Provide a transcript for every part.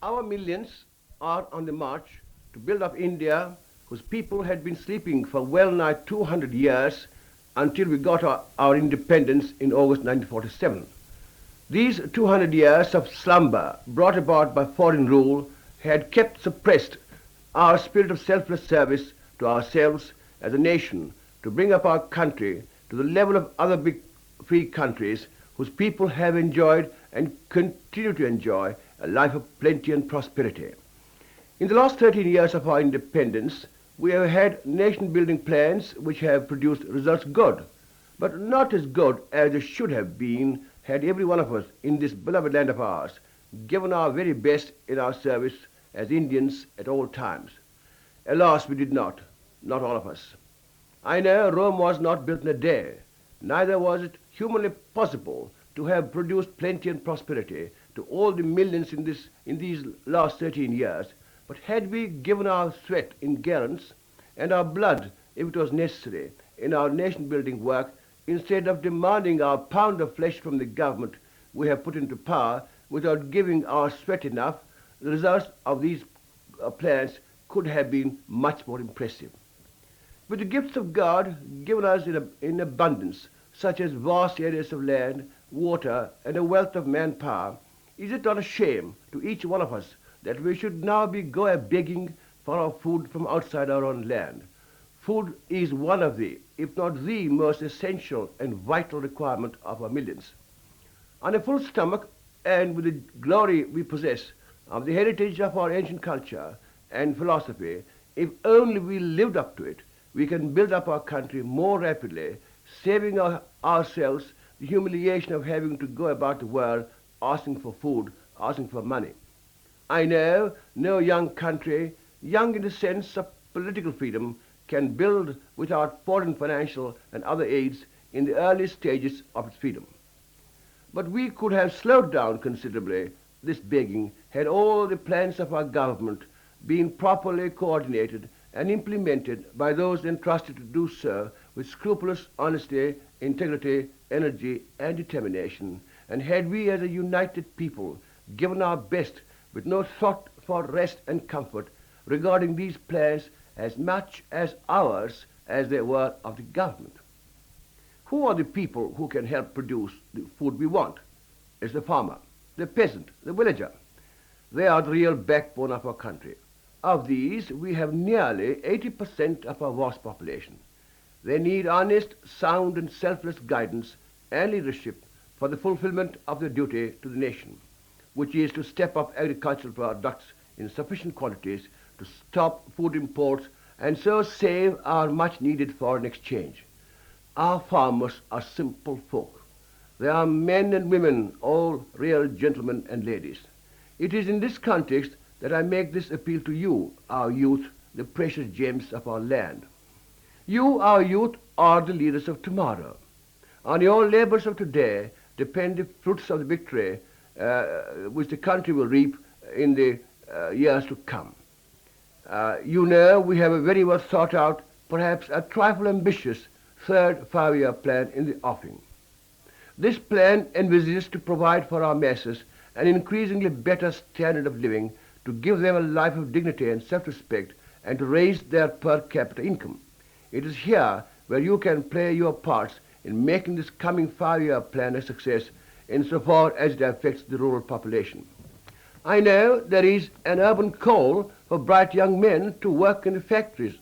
Our millions are on the march to build up India, whose people had been sleeping for well nigh 200 years until we got our independence in August 1947. These 200 years of slumber brought about by foreign rule had kept suppressed our spirit of selfless service to ourselves as a nation to bring up our country to the level of other big free countries whose people have enjoyed and continue to enjoy a life of plenty and prosperity. In the last 13 years of our independence, we have had nation-building plans which have produced results good, but not as good as they should have been had every one of us in this beloved land of ours given our very best in our service as Indians at all times. Alas, we did not all of us. I know Rome was not built in a day, neither was it humanly possible to have produced plenty and prosperity to all the millions in these last 13 years, but had we given our sweat in gallons and our blood, if it was necessary, in our nation-building work, instead of demanding our pound of flesh from the government we have put into power without giving our sweat enough, the results of these plans could have been much more impressive. With the gifts of God given us in abundance, such as vast areas of land, water, and a wealth of manpower, is it not a shame to each one of us that we should now go begging for our food from outside our own land? Food is one of the, if not the most essential and vital requirement of our millions. On a full stomach and with the glory we possess of the heritage of our ancient culture and philosophy, if only we lived up to it, we can build up our country more rapidly, saving ourselves the humiliation of having to go about the world asking for food, asking for money. I know no young country, young in the sense of political freedom, can build without foreign financial and other aids in the early stages of its freedom. But we could have slowed down considerably this begging had all the plans of our government been properly coordinated and implemented by those entrusted to do so with scrupulous honesty, integrity, energy, and determination, and had we as a united people given our best with no thought for rest and comfort, regarding these plans as much as ours as they were of the government. Who are the people who can help produce the food we want? It's the farmer, the peasant, the villager. They are the real backbone of our country. Of these, we have nearly 80% of our vast population. They need honest, sound, and selfless guidance and leadership for the fulfillment of their duty to the nation, which is to step up agricultural products in sufficient quantities to stop food imports and so save our much-needed foreign exchange. Our farmers are simple folk. They are men and women, all real gentlemen and ladies. It is in this context that I make this appeal to you, our youth, the precious gems of our land. You, our youth, are the leaders of tomorrow. On your labors of today depend the fruits of the victory which the country will reap in the years to come. You know we have a very well thought out, perhaps a trifle ambitious, third five-year plan in the offing. This plan envisages to provide for our masses an increasingly better standard of living, to give them a life of dignity and self-respect, and to raise their per capita income. It is here where you can play your parts in making this coming five-year plan a success insofar as it affects the rural population. I know there is an urban call for bright young men to work in the factories,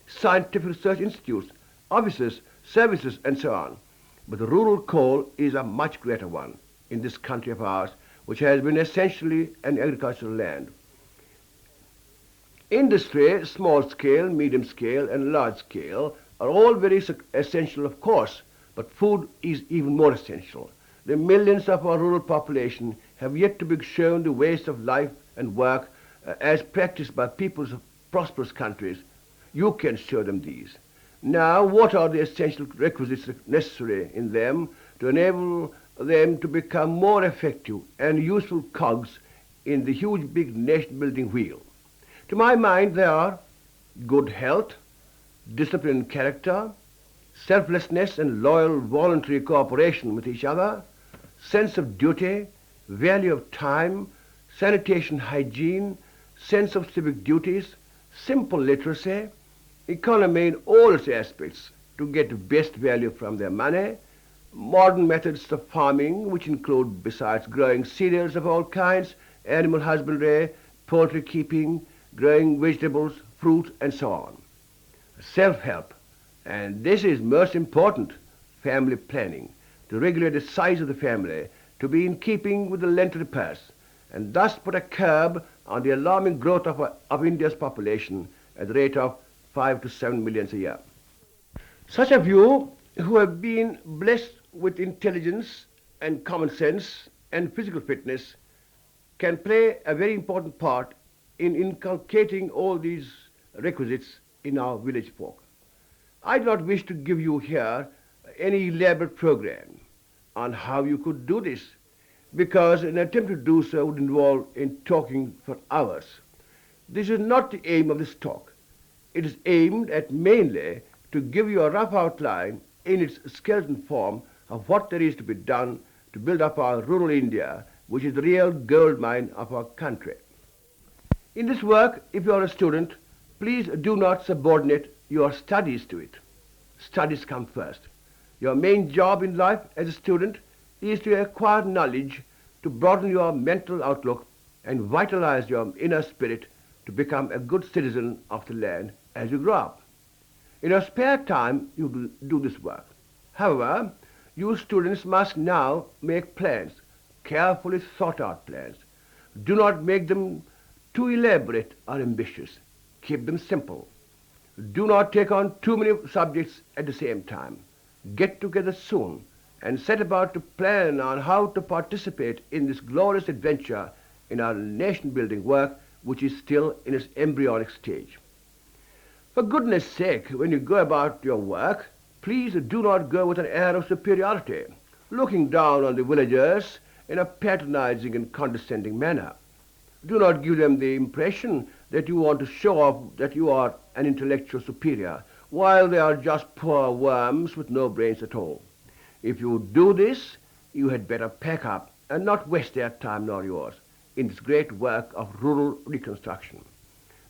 scientific research institutes, offices, services, and so on. But the rural call is a much greater one in this country of ours, which has been essentially an agricultural land. Industry, small scale, medium scale, and large scale, are all very essential, of course, but food is even more essential. The millions of our rural population have yet to be shown the ways of life and work as practiced by peoples of prosperous countries. You can show them these. Now, what are the essential requisites necessary in them to enable them to become more effective and useful cogs in the huge big nation-building wheel? To my mind, they are good health, discipline and character, selflessness and loyal voluntary cooperation with each other, sense of duty, value of time, sanitation, hygiene, sense of civic duties, simple literacy, economy in all its aspects to get the best value from their money, modern methods of farming, which include, besides growing cereals of all kinds, animal husbandry, poultry keeping, growing vegetables, fruit, and so on. Self-help, and this is most important, family planning, to regulate the size of the family, to be in keeping with the length of the purse, and thus put a curb on the alarming growth of India's population at the rate of 5 to 7 million a year. Such a view, who have been blessed with intelligence and common sense and physical fitness, can play a very important part in inculcating all these requisites in our village folk. I do not wish to give you here any elaborate program on how you could do this, because an attempt to do so would involve in talking for hours. This is not the aim of this talk. It is aimed at mainly to give you a rough outline in its skeleton form of what there is to be done to build up our rural India, which is the real gold mine of our country. In this work, if you are a student, please do not subordinate your studies to it. Studies come first. Your main job in life as a student is to acquire knowledge, to broaden your mental outlook and vitalize your inner spirit to become a good citizen of the land as you grow up. In your spare time, you do this work. However, you students must now make plans, carefully thought out plans. Do not make them too elaborate or ambitious. Keep them simple. Do not take on too many subjects at the same time. Get together soon and set about to plan on how to participate in this glorious adventure in our nation-building work, which is still in its embryonic stage. For goodness sake, when you go about your work, please do not go with an air of superiority, looking down on the villagers in a patronizing and condescending manner. Do not give them the impression that you want to show off that you are an intellectual superior, while they are just poor worms with no brains at all. If you do this, you had better pack up and not waste their time nor yours in this great work of rural reconstruction.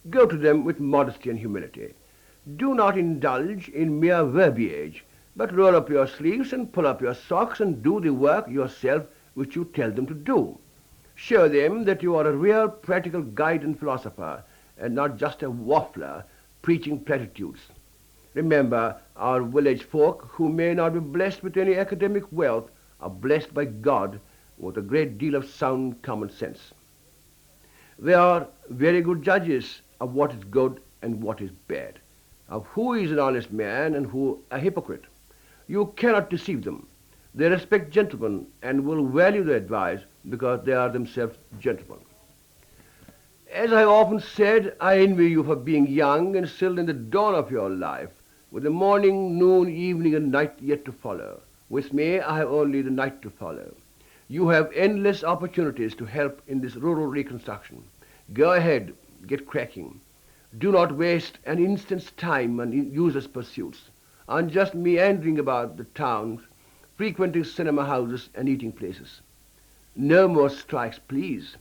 Go to them with modesty and humility. Do not indulge in mere verbiage, but roll up your sleeves and pull up your socks and do the work yourself which you tell them to do. Show them that you are a real practical guide and philosopher, and not just a waffler preaching platitudes. Remember, our village folk, who may not be blessed with any academic wealth, are blessed by God with a great deal of sound common sense. They are very good judges of what is good and what is bad, of who is an honest man and who a hypocrite. You cannot deceive them. They respect gentlemen and will value their advice because they are themselves gentlemen. As I often said, I envy you for being young and still in the dawn of your life, with the morning, noon, evening, and night yet to follow. With me, I have only the night to follow. You have endless opportunities to help in this rural reconstruction. Go ahead, get cracking. Do not waste an instant's time on useless pursuits, on just meandering about the towns, frequenting cinema houses and eating places. No more strikes, please.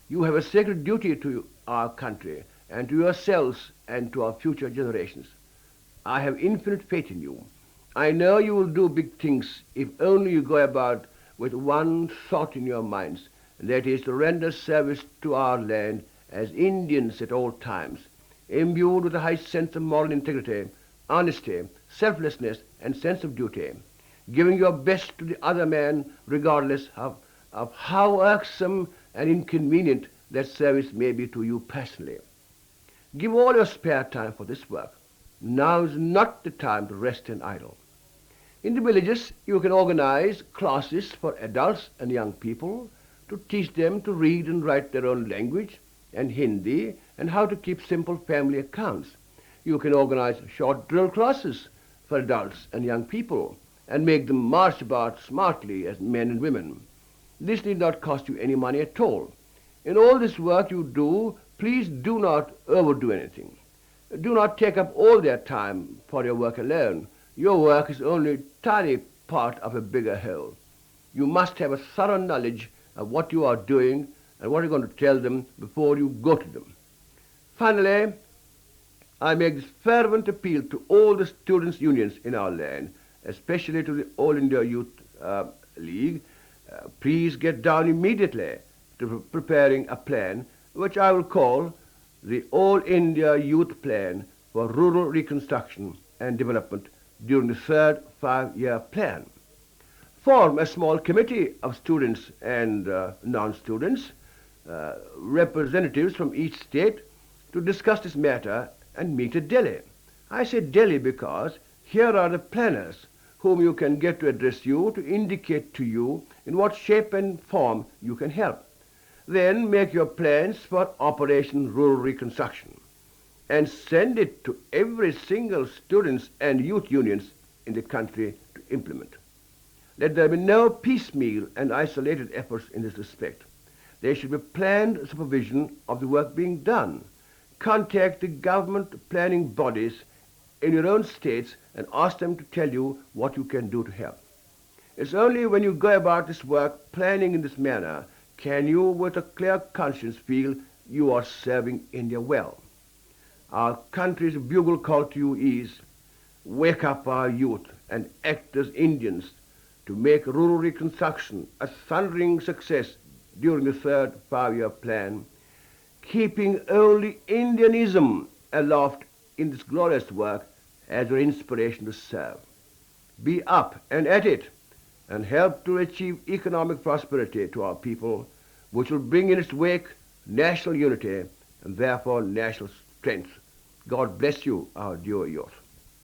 You have a sacred duty to our country and to yourselves and to our future generations. I have infinite faith in you. I know you will do big things if only you go about with one thought in your minds, and that is to render service to our land as Indians at all times, imbued with a high sense of moral integrity, honesty, selflessness, and sense of duty, giving your best to the other man regardless of how irksome and inconvenient that service may be to you personally. Give all your spare time for this work. Now is not the time to rest and idle. In the villages, you can organize classes for adults and young people to teach them to read and write their own language and Hindi and how to keep simple family accounts. You can organize short drill classes for adults and young people and make them march about smartly as men and women. This need not cost you any money at all. In all this work you do, please do not overdo anything. Do not take up all their time for your work alone. Your work is only a tiny part of a bigger whole. You must have a thorough knowledge of what you are doing and what are you going to tell them before you go to them? Finally, I make this fervent appeal to all the students' unions in our land, especially to the All India Youth League. Please get down immediately to preparing a plan which I will call the All India Youth Plan for Rural Reconstruction and Development during the third five-year plan. Form a small committee of students and non-students, representatives from each state, to discuss this matter and meet at Delhi. I say Delhi because here are the planners whom you can get to address you to indicate to you in what shape and form you can help. Then make your plans for Operation Rural Reconstruction and send it to every single students and youth unions in the country to implement. Let there be no piecemeal and isolated efforts in this respect. There should be planned supervision of the work being done. Contact the government planning bodies in your own states and ask them to tell you what you can do to help. It's only when you go about this work planning in this manner can you with a clear conscience feel you are serving India well. Our country's bugle call to you is, wake up our youth and act as Indians to make rural reconstruction a thundering success during the third five-year plan, keeping only Indianism aloft in this glorious work as your inspiration to serve. Be up and at it, and help to achieve economic prosperity to our people, which will bring in its wake national unity and therefore national strength. God bless you, our dear youth.